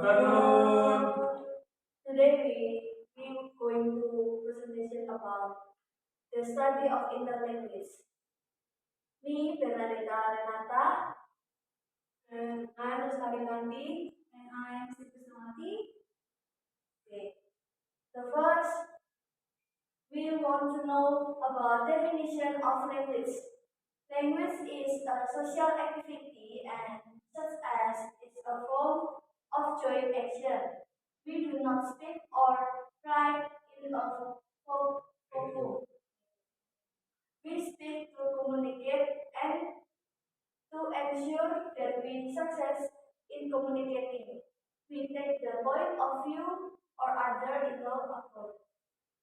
afternoon. Today we going to presentation about the study of interlanguage. Me, Bernadetta Renata, and I am Rosali Gandhi, and I am Siti Samati. Okay. The first, we want to know about definition of language. Language is a social activity and such as it's a form of joint action. We do not speak or write in a vocal. We speak to communicate and to ensure that we success in communicating. We take the point of view or other into account.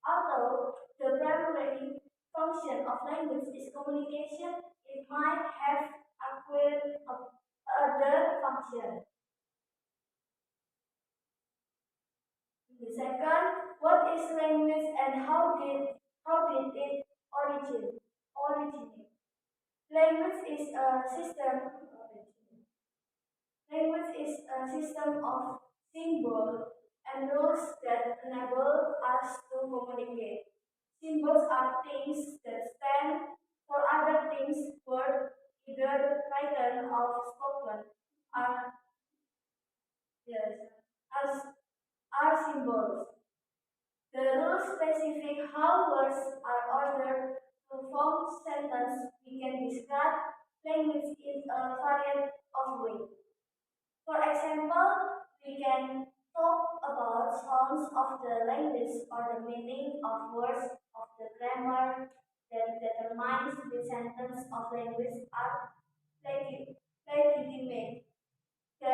Although the primary function of language is communication, it might have acquired other function. The second, what is language and how did it originate? Language is a system. Language is a system of symbols and rules that enable us to communicate. Symbols are things that stand for other things, words, either written or spoken, are yes, as are symbols. The rules specify how words are ordered to form sentence. We can describe language in a variety of ways. For example, we can talk about sounds of the language or the meaning of words of the grammar that determines which sentence of language are legitimate. The,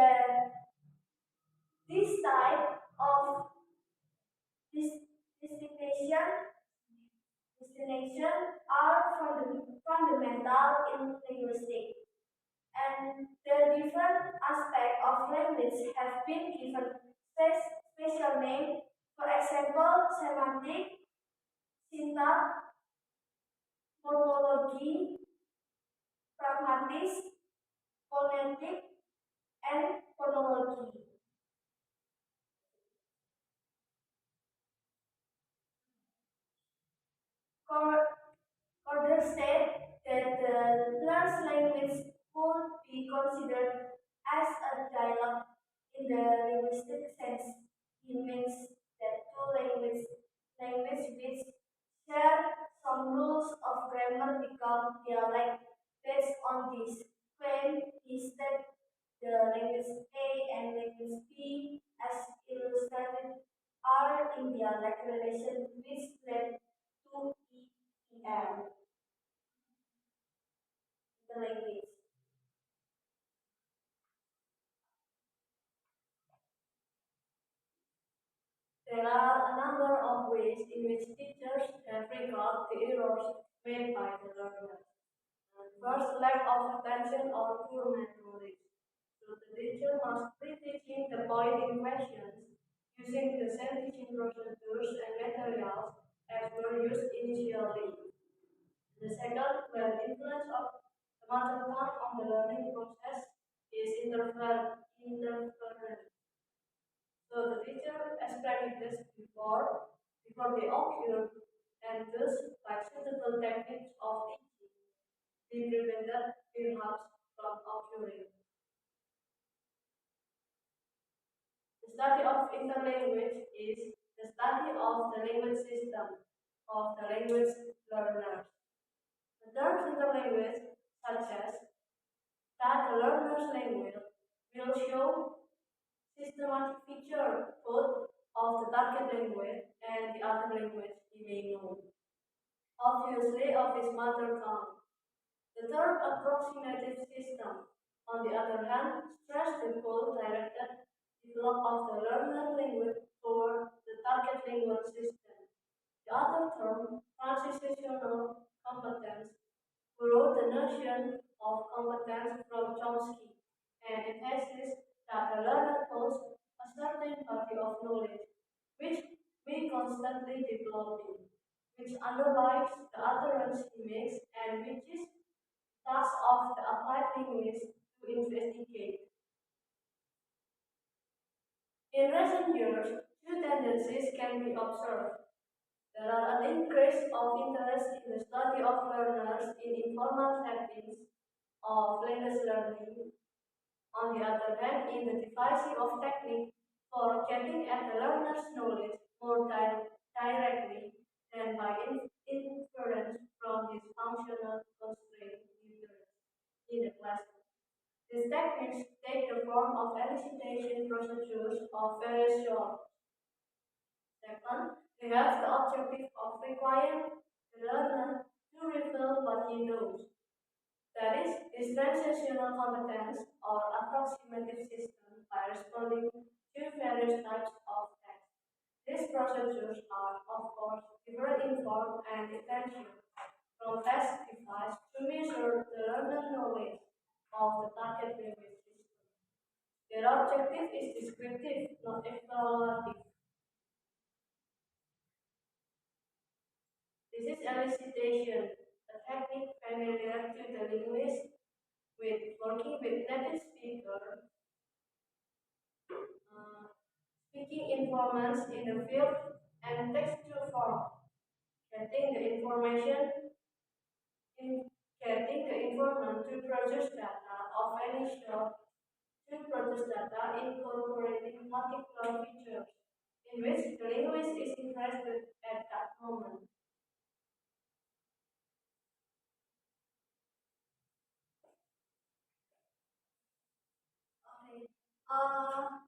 this type of dis- distinction distinction are fundamental in linguistics, and the different aspects of language have been given special name. For example, semantic, syntax, morphology, pragmatic, phonetic, and phonology. Order state that the learned language could be considered as a dialogue in the linguistic sense. It means that language which share some rules of grammar become dialect. Based on this claim is that the language A and language B, as illustrated, are in dialect relation which led to EEM, the language. There are a number of ways in which teachers have regard the errors made by the learners. First, lack of attention or poor memory. So the teacher must be teaching the point in questions using the same teaching procedures and materials as were used initially. The second, the influence of the mother tongue on the learning process is interference. So the teacher explained this before they occur, and thus by suitable techniques of teaching, they prevented perhaps from occurring. The study of interlanguage is the study of the language system of the language learners. The terms interlanguage, such as that the learner's language, will show systematic feature both of the target language and the other language he may know, obviously of his mother tongue. The third approximative system, on the other hand, stress the goal-directed development of the learner language toward the target language system. The other term, transitional competence, borrowed the notion of competence from Chomsky and emphasizes that the learner holds a certain body of knowledge, which we constantly developing, which underlies the utterance he makes and which is task of the applied linguist to investigate. In recent years, two tendencies can be observed. There are an increase of interest in the study of learners in informal settings of language learning. On the other hand, in the devising of technique for getting at the learner's knowledge more directly than by inference from his functional constraint in the classroom. These techniques take the form of elicitation procedures of various sorts. Second, they have the objective of requiring the learner to reveal what he knows. That is, his transitional competence or approximative system by responding to various types of text. These procedures are, of course, different in form and intention from test device to measure the learner knowledge of the target language system. Their objective is descriptive, not evaluative. This is elicitation, a technique familiar to the linguist with working with native speaker, uh, speaking informants in the field and textual form, getting the information in getting the informant to produce data of any sort to produce data incorporating particular features in which the linguist is interested at that moment. Okay. Uh,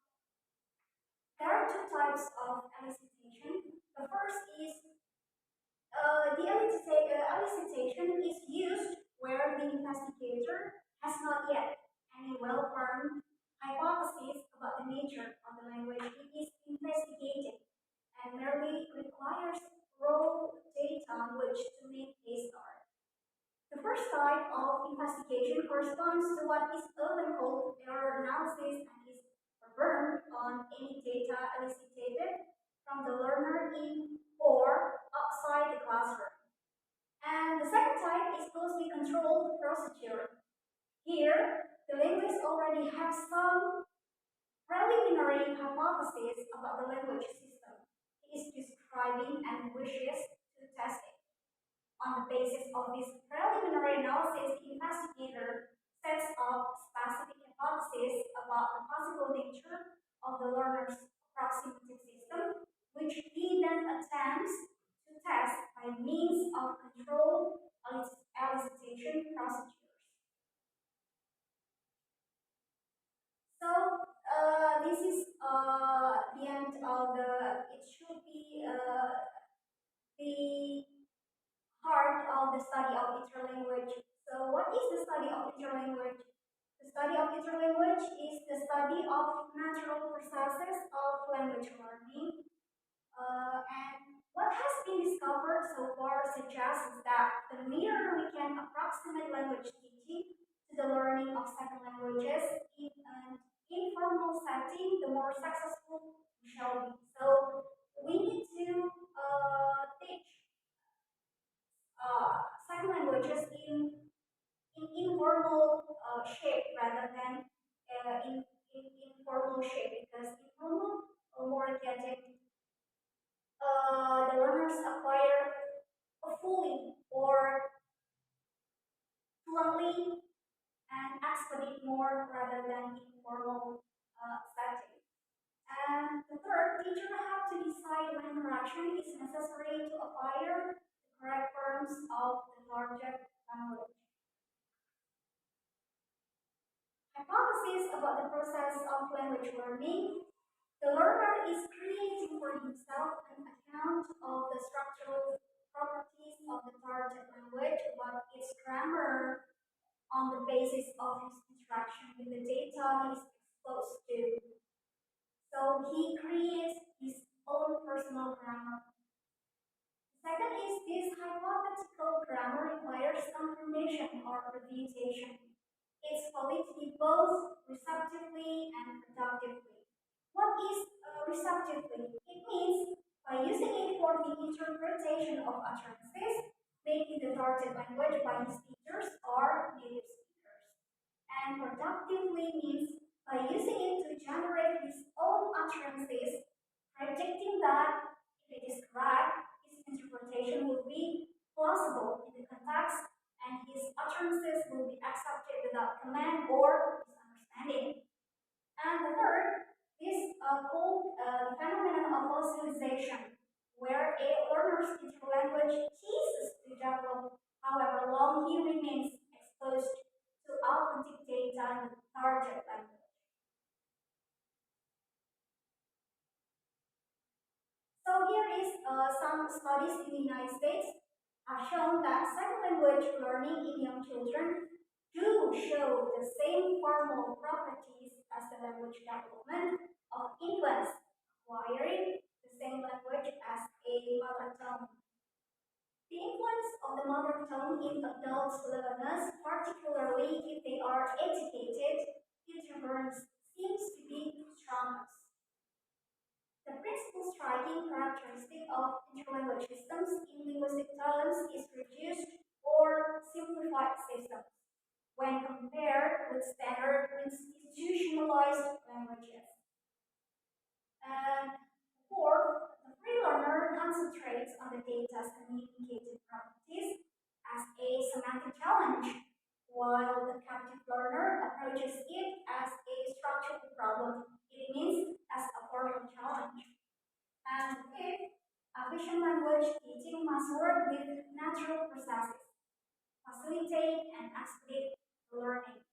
there are two types of elicitation. The first is elicitation is used where the investigator has not yet any well-formed hypothesis about the nature of the language it is investigating and merely requires raw data which to make a start. The first type of investigation corresponds to what is often called error analysis and is burned on any data elicited from the learner in or outside the classroom. And the second type is closely controlled procedure. Here, the linguist already has some preliminary hypothesis about the language system he is describing and wishes to test it. On the basis of this preliminary analysis, the investigator sets up specific hypotheses about the possible nature of the learner's approximative system, which he then attempts to test by means of controlled elicitation procedures. So this is the end of the. It should be the heart of the study of interlanguage. So, what is the study of interlanguage? The study of interlanguage is the study of natural processes of language learning. And what has been discovered so far suggests that the nearer we can approximate language teaching to the learning of second languages in an informal setting, the more successful we shall be. So, we need to teach sign languages in informal shape rather than in formal shape because informal more getting the learners acquire fully or fluently and expedite more rather than informal setting. And the third, teacher have to decide when correction is necessary to acquire the correct forms of the target language. Hypothesis about the process of language learning. The learner is creating for himself an account of the structural properties of the target language, what is grammar on the basis of his interaction with the data he is exposed to. So he creates his own personal grammar. Second is this hypothetical grammar requires confirmation or refutation. Its validity both receptively and productively. What is receptively? It means by using it for the interpretation of utterances made in the target language by his teachers or native speakers. And productively means by using it to generate his own utterances, predicting that if it is correct, his interpretation will be plausible in the context and his utterances will be accepted without comment or misunderstanding. And the third is called the phenomenon of fossilization, where a learner's interlanguage ceases to develop however long he remains exposed to authentic data in the target language. So here is some studies in the United States have shown that second language learning in young children do show the same formal properties as the language development of infants acquiring the same language as a mother tongue. The influence of the mother tongue in adult learners, particularly if they are educated introverts, seems to be strongest. The principal striking characteristic of interlanguage systems in linguistic terms is reduced or simplified systems when compared with standard institutionalized languages. And fourth, the free learner concentrates on the data's communicated properties as a semantic challenge, while the captive learner approaches it as a structural problem. It means as a formal challenge. And fifth, vision language teaching must work with natural processes, facilitate and expedite learning.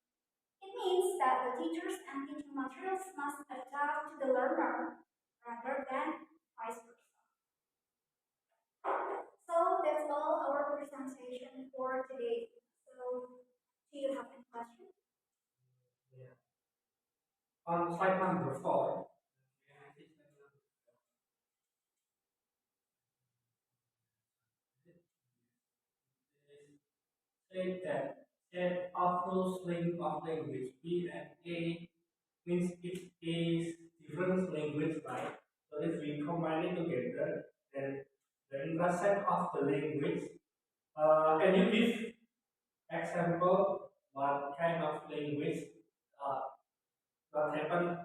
It means that the teachers and teaching materials must adapt to the learner rather than vice versa. So that's all our presentation for today. So do you have any questions? Yeah. On slide number 4, say that set of rules link of language B and A means it is different language, right? So if we combine it together, then the intersect of the language. Can you give example what kind of language uh, what happen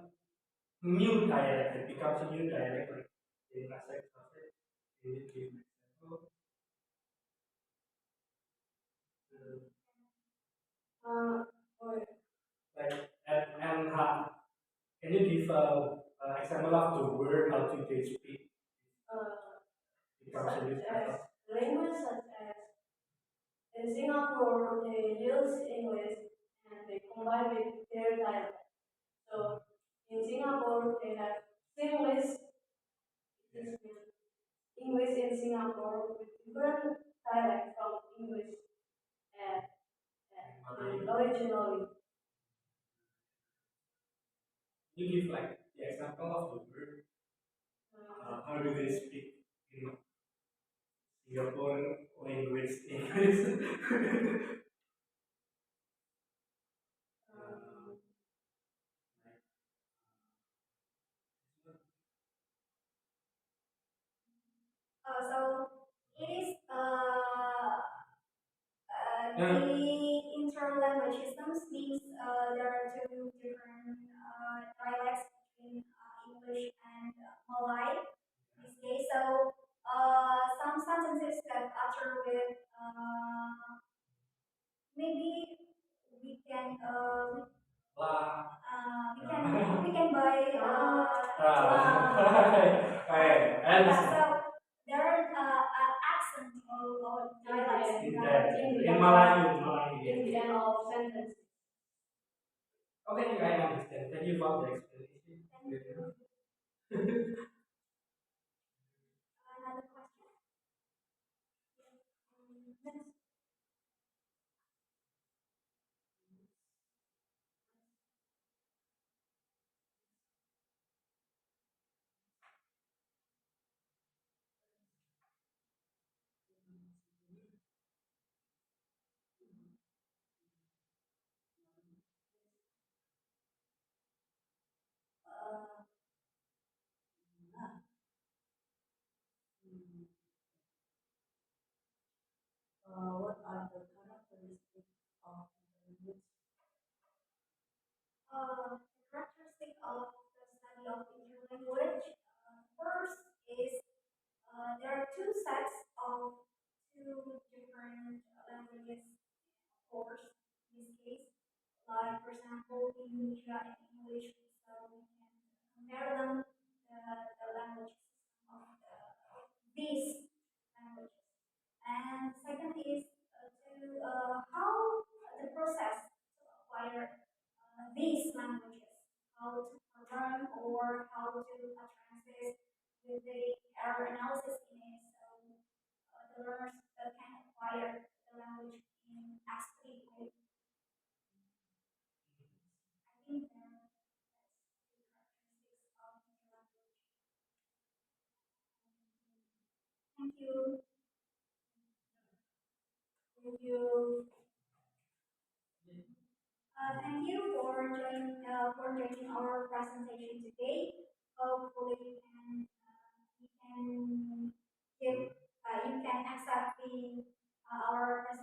new dialect it becomes a new dialect like the intersect of it? Can you give example? Uh, like and can you give example of the word how to they speak? Becomes a new dialect. Language such as in Singapore, they use English and they combine with their dialect. So in Singapore, they have Singlish, which is English in Singapore with different dialect from English and, originally. You give like the example of the word. How do they speak in Singapore language English? um, so it is the interlanguage systems means there are two different dialects between English and Malay in this case. So some sentences that utter with maybe we can we can buy so there are accent or dialects in Malayu in the end of sentence. Okay, I understand. Thank you for the explanation. Thank you. Another question? Next. Uh, what are the characteristics of the language? The characteristic of study of interlanguage. First is there are two sets of two different languages course in this case. Like for example, Indonesia and English, so we can compare them the language system of these languages. And second is to how the process to acquire these languages, how to program or how to translate with the error analysis in it. So the learners can acquire the language in as-free way. I think that's the characteristics of the language. Thank you. Thank you. Thank you for joining our presentation today. Hopefully, you can give you can accept our